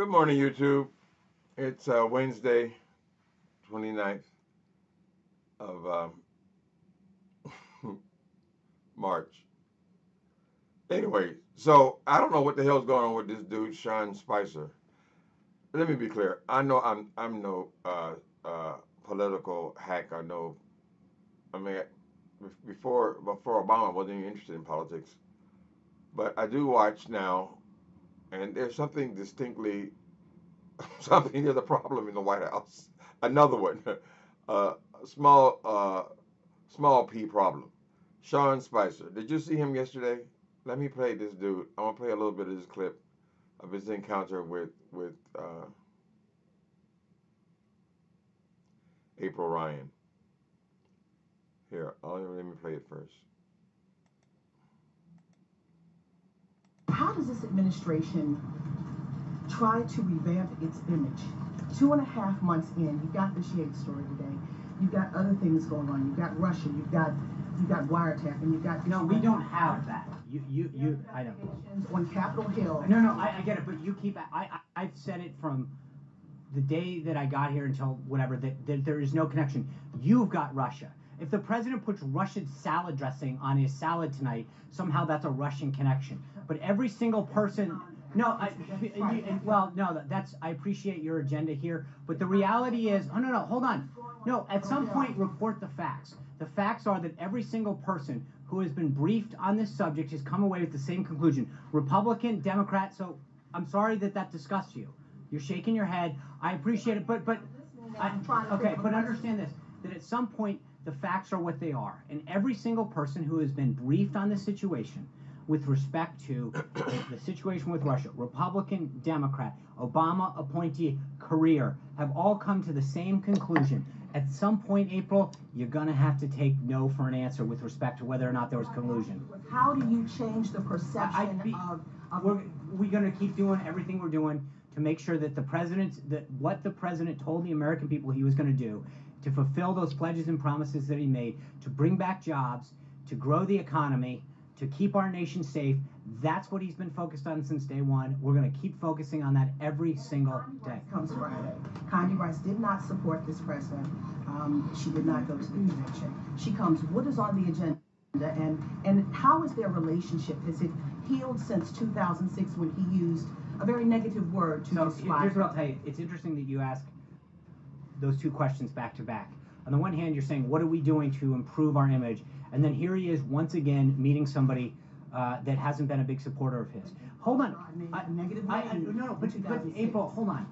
Good morning, YouTube. It's Wednesday, 29th of March. Anyway, so I don't know what the hell's going on with this dude, Sean Spicer. Let me be clear. I know I'm no political hack. I mean, before Obama, I wasn't even interested in politics, but I do watch now, and there's something distinctly something. There's a problem in the White House. Another one, uh, small small p problem. Sean Spicer. Did you see him yesterday? Let me play this dude. I want to play a little bit of this clip of his encounter with April Ryan. Here, let me play it first. How does this administration try to revamp its image? 2.5 months in, you've got the Shade story today. You've got other things going on. You've got Russia. You've got wiretap, and you've got no. We don't have that. I don't. On Capitol Hill. No, I get it, but you keep. I've said it from the day that I got here until whatever that there is no connection. You've got Russia. If the president puts Russian salad dressing on his salad tonight, somehow that's a Russian connection. But every single person. No, that's I appreciate your agenda here, but the reality is, no, hold on. No, at some point report the facts. The facts are that every single person who has been briefed on this subject has come away with the same conclusion. Republican, Democrat, so I'm sorry that disgusts you. You're shaking your head. I appreciate it, but understand this, that at some point the facts are what they are. And every single person who has been briefed on this situation with respect to the situation with Russia, Republican, Democrat, Obama appointee, career, have all come to the same conclusion. At some point, April, you're going to have to take no for an answer with respect to whether or not there was collusion. How do you change the perception We're going to keep doing everything we're doing to make sure that what the president told the American people he was going to do, to fulfill those pledges and promises that he made, to bring back jobs, to grow the economy, to keep our nation safe. That's what he's been focused on since day one. We're going to keep focusing on that every single day. Comes Friday. Connie Rice did not support this president. She did not go to the convention. She comes. What is on the agenda? And how is their relationship? Has it healed since 2006 when he used a very negative word to describe? Here's what I'll tell you. It's interesting that you ask those two questions back to back. On the one hand, you're saying, what are we doing to improve our image? And then here he is once again meeting somebody that hasn't been a big supporter of his. Hold on. But April, hold on.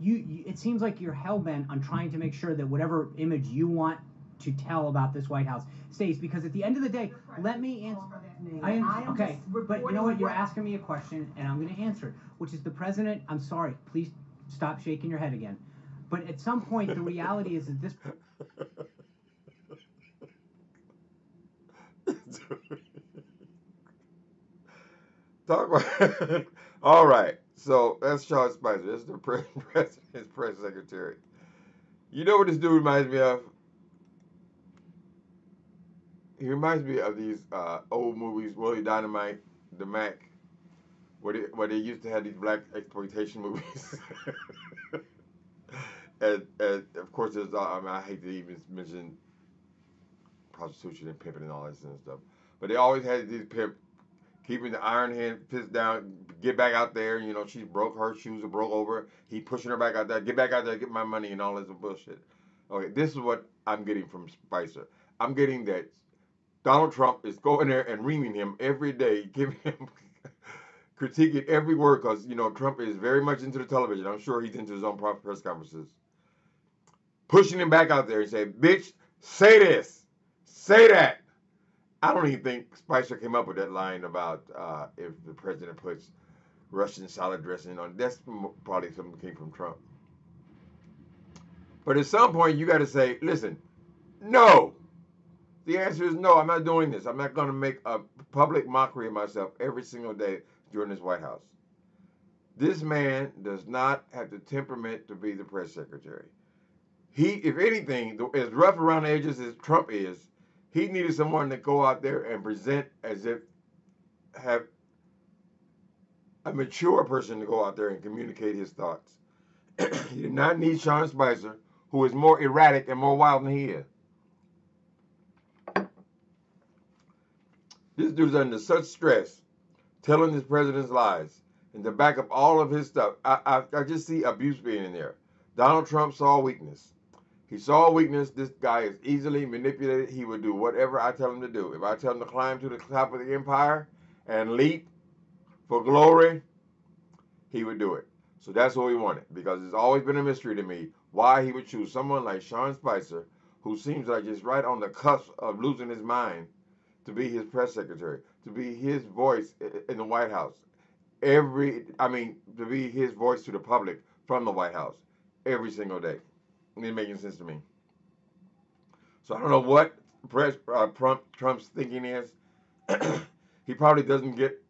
It seems like you're hell-bent on trying to make sure that whatever image you want to tell about this White House stays, because at the end of the day, let me answer. Okay, but you know what? You're asking me a question, and I'm going to answer it, which is the president. I'm sorry. Please stop shaking your head again. But at some point, the reality is that this. Talk about. All right. So that's Sean Spicer. That's the president's press secretary. You know what this dude reminds me of? He reminds me of these old movies, Willie Dynamite, The Mac, where they used to have these black exploitation movies. and of course, there's I hate to even mention prostitution and pimping and all that kind of stuff, but they always had these pimp keeping the iron hand fist down, get back out there. You know, she broke, her shoes are broke over. He pushing her back out there, get back out there, get my money and all this bullshit. Okay, this is what I'm getting from Spicer. I'm getting that Donald Trump is going there and reaming him every day, giving him critiquing every word, because you know Trump is very much into the television. I'm sure he's into his own press conferences, pushing him back out there and say, "Bitch, say this, say that." I don't even think Spicer came up with that line about if the president puts Russian salad dressing on. That's probably something that came from Trump. But at some point, you got to say, listen, no. The answer is no, I'm not doing this. I'm not going to make a public mockery of myself every single day during this White House. This man does not have the temperament to be the press secretary. He, if anything, as rough around the edges as Trump is, he needed someone to go out there and present as if a mature person to go out there and communicate his thoughts. He did not need Sean Spicer, who is more erratic and more wild than he is. This dude's under such stress, telling his president's lies, and to back up all of his stuff, I just see abuse being in there. Donald Trump saw weakness. He saw weakness. This guy is easily manipulated. He would do whatever I tell him to do. If I tell him to climb to the top of the empire and leap for glory, he would do it. So that's what we wanted, because it's always been a mystery to me why he would choose someone like Sean Spicer, who seems like just right on the cusp of losing his mind, to be his press secretary, to be his voice in the White House. To be his voice to the public from the White House every single day. It ain't making sense to me. So I don't know what Trump's thinking is. He probably doesn't get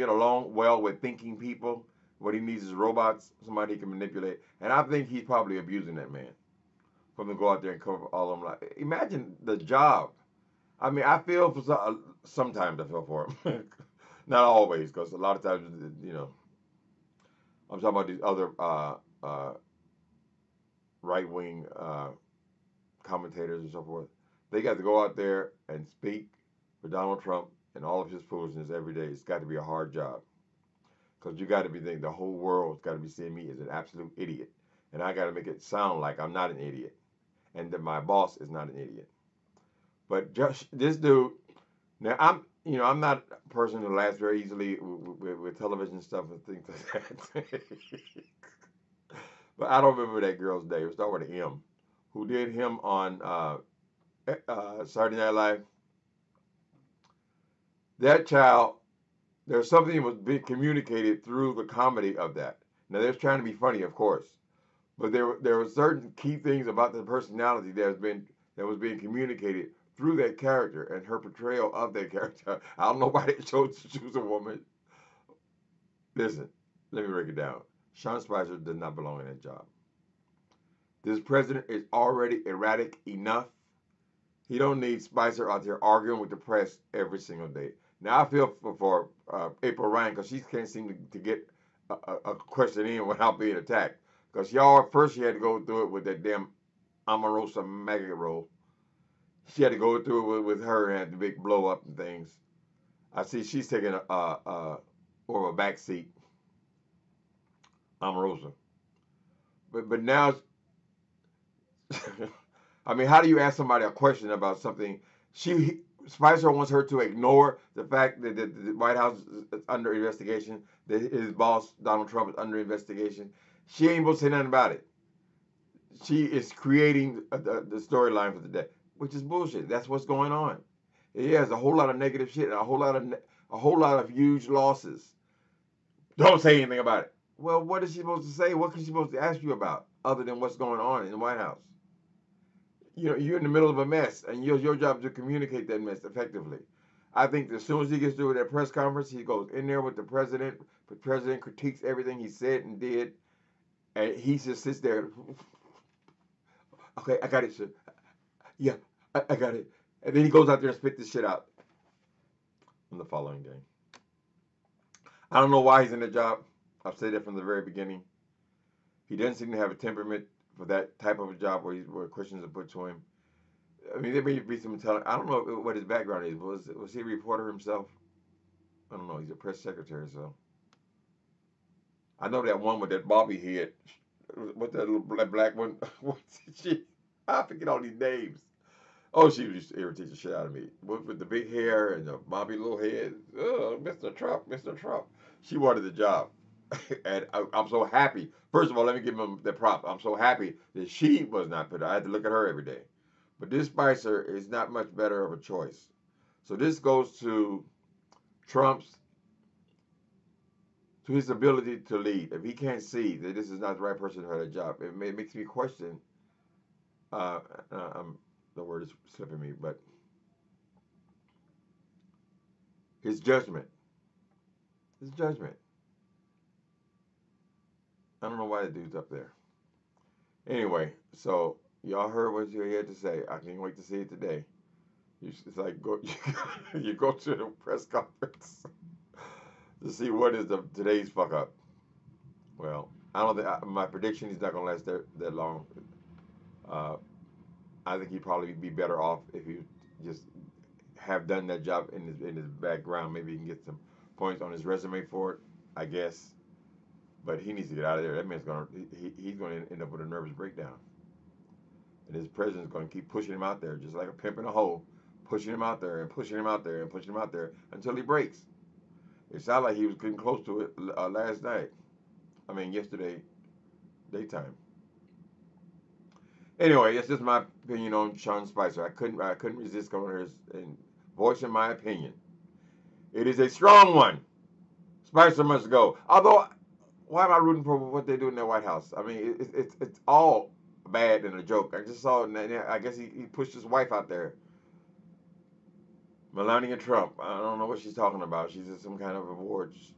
along well with thinking people. What he needs is robots, somebody he can manipulate. And I think he's probably abusing that man for him to go out there and cover all of them. Like, imagine the job. I mean, I feel for sometimes I feel for him. Not always, because a lot of times, I'm talking about these other right-wing commentators and so forth. They got to go out there and speak for Donald Trump and all of his foolishness every day. It's got to be a hard job, because you got to be thinking the whole world's got to be seeing me as an absolute idiot, and I got to make it sound like I'm not an idiot, and that my boss is not an idiot. But just this dude, now I'm not a person who laughs very easily with television stuff and things like that. But I don't remember that girl's name. It started with an M, who did him on Saturday Night Live. That child, there's something that was being communicated through the comedy of that. Now, they're trying to be funny, of course, but there were certain key things about the personality that was being communicated through that character and her portrayal of that character. I don't know why they chose to choose a woman. Listen, let me break it down. Sean Spicer does not belong in that job. This president is already erratic enough. He don't need Spicer out there arguing with the press every single day. Now, I feel for April Ryan, because she can't seem to get a question in without being attacked. Because she had to go through it with that damn Omarosa maggot roll. She had to go through it with her and had the big blow up and things. I see she's taking more of a back seat. Omarosa. But now, I mean, how do you ask somebody a question about something? Spicer wants her to ignore the fact that the White House is under investigation, that his boss, Donald Trump, is under investigation. She ain't supposed to say nothing about it. She is creating the storyline for the day, which is bullshit. That's what's going on. He has a whole lot of negative shit and a whole lot of huge losses. Don't say anything about it. Well, what is she supposed to say? What is she supposed to ask you about other than what's going on in the White House? You're in the middle of a mess, and your job is to communicate that mess effectively. I think as soon as he gets through with that press conference, he goes in there with the president. The president critiques everything he said and did, and he just sits there. Okay, I got it, sir. Yeah, I got it. And then he goes out there and spit this shit out in the following day. I don't know why he's in the job. I've said that from the very beginning. He doesn't seem to have a temperament for that type of a job where questions are put to him. I mean, there may be some telling. I don't know what his background is. Was he a reporter himself? I don't know. He's a press secretary, so. I know that one with that bobby head. What that little black one? I forget all these names. Oh, she used to irritate the shit out of me. With the big hair and the bobby little head. Oh, Mr. Trump, Mr. Trump. She wanted the job. And I'm so happy. First of all, let me give him the prop. I'm so happy that she was not put. I had to look at her every day. But this Spicer is not much better of a choice. So this goes to his ability to lead. If he can't see that this is not the right person for that job, it makes me question. The word is slipping me, but his judgment. His judgment. I don't know why the dude's up there. Anyway, so y'all heard what you had to say. I can't wait to see it today. It's like you go to the press conference. to see what is today's fuck up. Well, I don't think my prediction he's not gonna last that long. Uh, I think he'd probably be better off if he just have done that job in his background. Maybe he can get some points on his resume for it, I guess. But he needs to get out of there. That man's he's gonna end up with a nervous breakdown, and his president's gonna keep pushing him out there, just like a pimp in a hole, pushing him out there and pushing him out there and pushing him out there until he breaks. It sounded like he was getting close to it last night. I mean, yesterday daytime. Anyway, that's just my opinion on Sean Spicer. I couldn't resist going here and voicing my opinion. It is a strong one. Spicer must go. Although, why am I rooting for what they do in the White House? I mean, it's all bad and a joke. I just saw. I guess he pushed his wife out there, Melania Trump. I don't know what she's talking about. She's at some kind of awards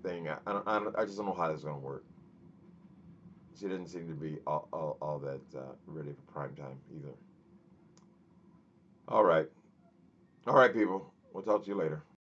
thing. I just don't know how that's gonna work. She doesn't seem to be all that ready for prime time either. All right, people. We'll talk to you later.